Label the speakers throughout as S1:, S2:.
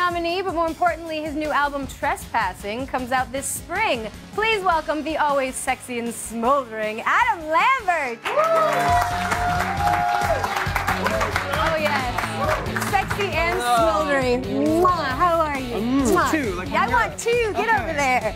S1: nominee, but more importantly, his new album, Trespassing, comes out this spring. Please welcome the always sexy and smoldering Adam Lambert. Oh, yes. Sexy and smoldering. Mwah. How are you? Mwah.
S2: Two. Like
S1: I want two. Get over there.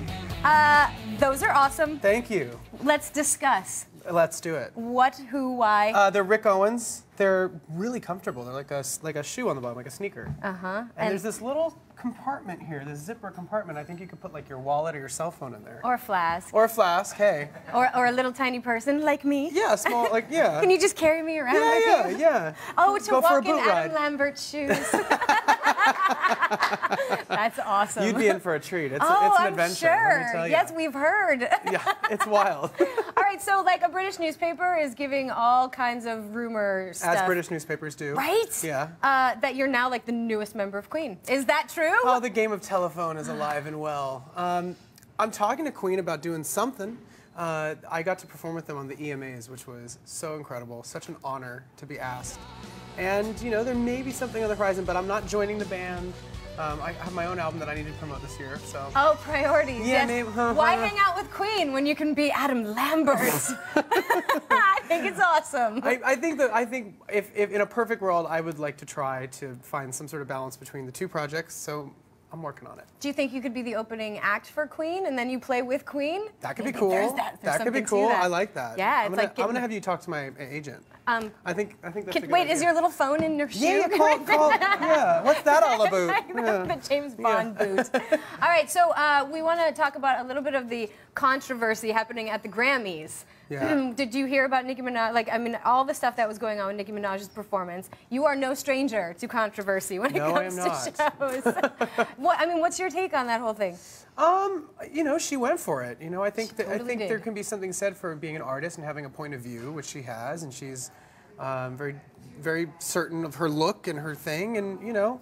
S1: Those are awesome.
S2: Thank you.
S1: Let's discuss.
S2: Let's do it.
S1: What, who, why?
S2: They're Rick Owens. They're really comfortable. They're like a shoe on the bottom, like a sneaker.
S1: Uh-huh.
S2: And there's this little compartment here, this zipper compartment. I think you could put like your wallet or your cell phone in there.
S1: Or a flask.
S2: Or a flask, hey.
S1: Or a little tiny person like me.
S2: Yeah, small, like, yeah.
S1: Can you just carry me around?
S2: Yeah.
S1: Oh, to
S2: Go for a
S1: walk in
S2: boot
S1: Adam
S2: ride.
S1: Lambert's shoes. That's awesome.
S2: You'd be in for a treat. It's
S1: oh,
S2: an adventure,
S1: I'm sure.
S2: let me tell you.
S1: Yes, we've heard.
S2: Yeah, it's wild.
S1: All right, so like a British newspaper is giving all kinds of rumor stuff.
S2: As British newspapers do.
S1: Right?
S2: Yeah.
S1: That you're now like the newest member of Queen. Is that true?
S2: Oh, the game of telephone is alive and well. I'm talking to Queen about doing something. I got to perform with them on the EMAs, which was so incredible. Such an honor to be asked. And, you know, there may be something on the horizon, but I'm not joining the band. I have my own album that I need to promote this year, so.
S1: Oh, priorities.
S2: Yeah,
S1: yes.
S2: maybe.
S1: Why hang out with Queen when you can be Adam Lambert? I think it's awesome.
S2: I think if in a perfect world, I would like to try to find some sort of balance between the two projects, so I'm working on it.
S1: Do you think you could be the opening act for Queen and then you play with Queen?
S2: That could be cool. That could be cool. I like that.
S1: Yeah,
S2: I'm gonna have you talk to my agent. I think that's a good
S1: wait,
S2: idea.
S1: is your little phone in your shoe?
S2: Yeah, yeah. What's that all about?
S1: The James Bond boot. All right, so we want to talk about a little bit of the controversy happening at the Grammys.
S2: Yeah.
S1: Did you hear about Nicki Minaj? Like, I mean, all the stuff that was going on with Nicki Minaj's performance. You are no stranger to controversy when it comes to shows. What's your take on that whole thing?
S2: You know, she went for it. You know, I think
S1: Totally did.
S2: there can be something said for being an artist and having a point of view, which she has, and she's very, very certain of her look and her thing, and you know.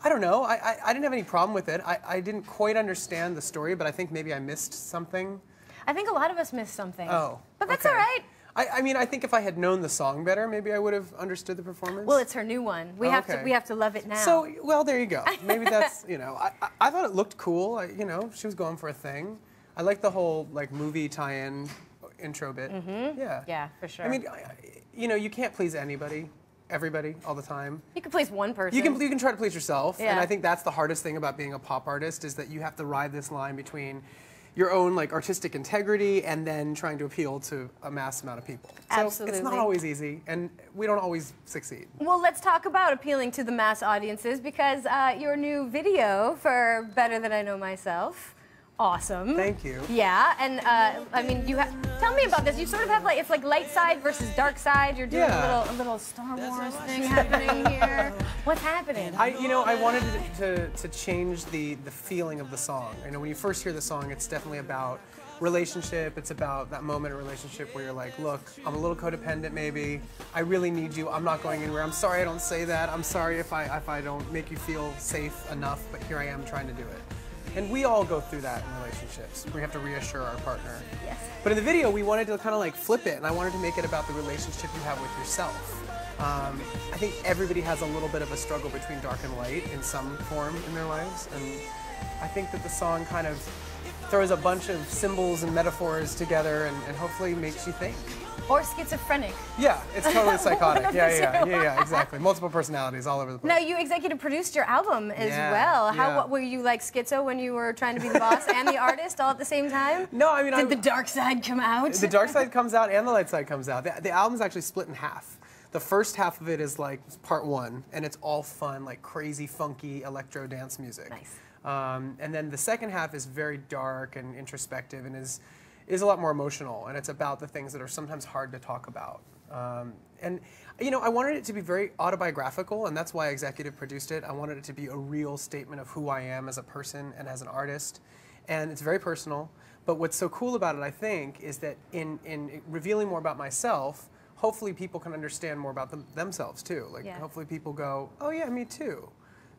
S2: I don't know. I didn't have any problem with it. I didn't quite understand the story, but I think maybe I missed something.
S1: I think a lot of us missed something.
S2: Oh.
S1: But that's
S2: okay.
S1: all right.
S2: I mean, I think if I had known the song better, maybe I would have understood the performance.
S1: Well, it's her new one. We have to love it now.
S2: So, well, there you go. Maybe that's, you know, I thought it looked cool. You know, she was going for a thing. I like the whole, like, movie tie-in intro bit.
S1: Mm-hmm.
S2: Yeah.
S1: Yeah, for sure.
S2: I mean, you know, you can't please everybody, all the time.
S1: You can please one person.
S2: You can try to please yourself,
S1: Yeah.
S2: and I think that's the hardest thing about being a pop artist is that you have to ride this line between your own like artistic integrity and then trying to appeal to a mass amount of people.
S1: Absolutely.
S2: So it's not always easy, and we don't always succeed.
S1: Well, let's talk about appealing to the mass audiences because your new video for Better Than I Know Myself. Awesome.
S2: Thank you.
S1: Yeah, and I mean, tell me about this. You sort of have like, it's like light side versus dark side. You're doing a little Star Wars thing happening here. What's happening?
S2: I wanted to change the feeling of the song. You know, when you first hear the song, it's definitely about relationship. It's about that moment of relationship where you're like, look, I'm a little codependent maybe. I really need you. I'm not going anywhere. I'm sorry I don't say that. I'm sorry if I don't make you feel safe enough, but here I am trying to do it. And we all go through that in relationships. We have to reassure our partner.
S1: Yes.
S2: But in the video, we wanted to kind of like flip it, and I wanted to make it about the relationship you have with yourself. I think everybody has a little bit of a struggle between dark and light in some form in their lives, and I think that the song kind of throws a bunch of symbols and metaphors together and hopefully makes you think.
S1: Or schizophrenic.
S2: Yeah, it's totally psychotic.
S1: One of
S2: Yeah, exactly. Multiple personalities all over the place.
S1: Now, you executive produced your album as well. What were you like schizo when you were trying to be the boss and the artist all at the same time?
S2: No, I mean,
S1: Did the dark side come out?
S2: The dark side comes out and the light side comes out. The album's actually split in half. The first half of it is like part one, and it's all fun, like crazy, funky electro dance music.
S1: Nice.
S2: And then the second half is very dark and introspective and is a lot more emotional, and it's about the things that are sometimes hard to talk about. And you know, I wanted it to be very autobiographical, and that's why I executive produced it. I wanted it to be a real statement of who I am as a person and as an artist, and it's very personal. But what's so cool about it, I think, is that in revealing more about myself, hopefully people can understand more about themselves too. Like hopefully people go, oh yeah, me too.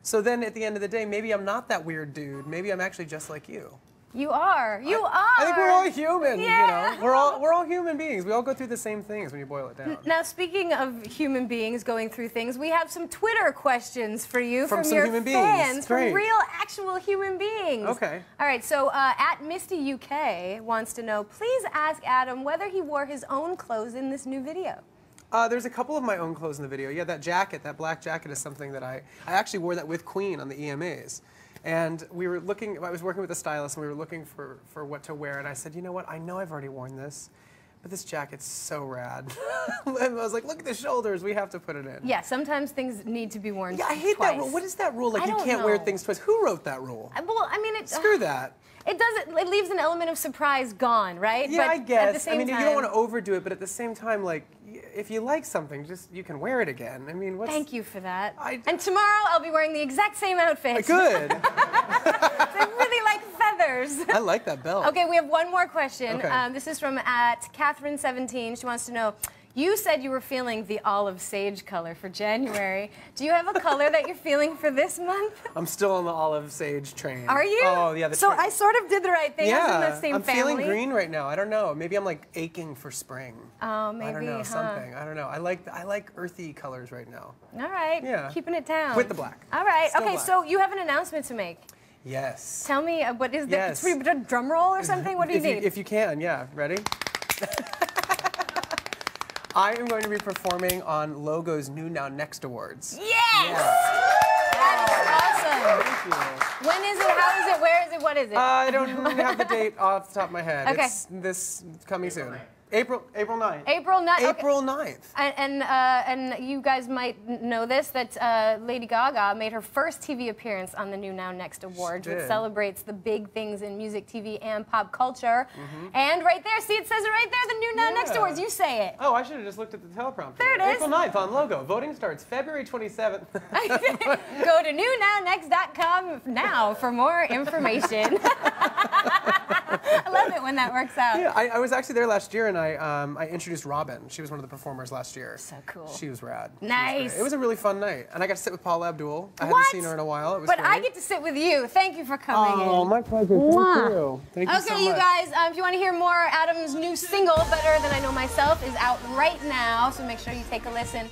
S2: So then at the end of the day, maybe I'm not that weird dude. Maybe I'm actually just like you.
S1: You are. You are.
S2: I think we're all human.
S1: Yeah.
S2: You know, we're all human beings. We all go through the same things when you boil it down.
S1: Now, speaking of human beings going through things, we have some Twitter questions for you from
S2: some
S1: your
S2: human
S1: fans,
S2: beings.
S1: from
S2: Great.
S1: real, actual human beings.
S2: Okay.
S1: All right. So, at Misty UK wants to know, please ask Adam whether he wore his own clothes in this new video.
S2: There's a couple of my own clothes in the video. Yeah, that jacket, that black jacket, is something that I actually wore that with Queen on the EMAs. And we were looking, I was working with a stylist, and we were looking for what to wear, and I said, you know what, I know I've already worn this, but this jacket's so rad. And I was like, look at the shoulders, we have to put it in.
S1: Yeah, sometimes things need to be worn
S2: Yeah, I hate
S1: twice.
S2: that rule. What is that rule? Like,
S1: I
S2: you
S1: don't
S2: can't wear
S1: know.
S2: things twice. Who wrote that rule?
S1: Well, I mean,
S2: Screw that.
S1: It doesn't. It leaves an element of surprise gone, right?
S2: Yeah,
S1: but
S2: I guess.
S1: At the same
S2: I mean,
S1: time,
S2: you don't want to overdo it, but at the same time, like, if you like something, just you can wear it again. I mean, what's...
S1: Thank you for that.
S2: I-
S1: And tomorrow I'll be wearing the exact same outfit.
S2: Good.
S1: I really like feathers.
S2: I like that belt.
S1: Okay, we have one more question.
S2: Okay.
S1: This is from @Catherine17. She wants to know, you said you were feeling the olive sage color for January. Do you have a color that you're feeling for this month?
S2: I'm still on the olive sage train.
S1: Are you?
S2: Oh, yeah.
S1: So I sort of did the right thing. I was in the same
S2: I'm
S1: family.
S2: feeling green right now. I don't know. Maybe I'm like aching for spring.
S1: Oh, maybe,
S2: I don't know,
S1: huh?
S2: something. I don't know. I like earthy colors right now.
S1: All right.
S2: Yeah.
S1: Keeping it down.
S2: With the black.
S1: All right.
S2: Still
S1: okay,
S2: black.
S1: so you have an announcement to make.
S2: Yes.
S1: Tell me, what is
S2: Yes.
S1: that? A drum roll or something? What do you need?
S2: If you can, yeah. Ready? I am going to be performing on Logo's new Now Next Awards.
S1: Yes!
S2: Yeah.
S1: That is awesome.
S2: Thank you.
S1: When is it? How is it? Where is it? What is it?
S2: I don't have the date off the top of my head.
S1: Okay.
S2: It's this coming soon. April 9th.
S1: April 9th.
S2: April 9th.
S1: And you guys might know this, that Lady Gaga made her first TV appearance on the new Now Next Awards, which
S2: did.
S1: celebrates the big things in music, TV, and pop culture. And right there, see, it says it right there, the new Now Next
S2: Yeah.
S1: Awards. You say it.
S2: Oh, I should have just looked at the teleprompter.
S1: There it is.
S2: April 9th on Logo. Voting starts February 27th.
S1: Go to newnownext.com now for more information. I love it when that works out.
S2: Yeah, I was actually there last year, and I introduced Robin. She was one of the performers last year.
S1: So cool.
S2: She was rad.
S1: Nice.
S2: It was a really fun night, and I got to sit with Paula Abdul. I
S1: What?
S2: hadn't seen her in a while. It was
S1: But
S2: great.
S1: I get to sit with you. Thank you for coming
S2: Oh,
S1: in.
S2: my pleasure.
S1: Mwah.
S2: Thank you. Thank you so
S1: Okay,
S2: much.
S1: you guys, if you want to hear more, Adam's new single, Better Than I Know Myself, is out right now, so make sure you take a listen.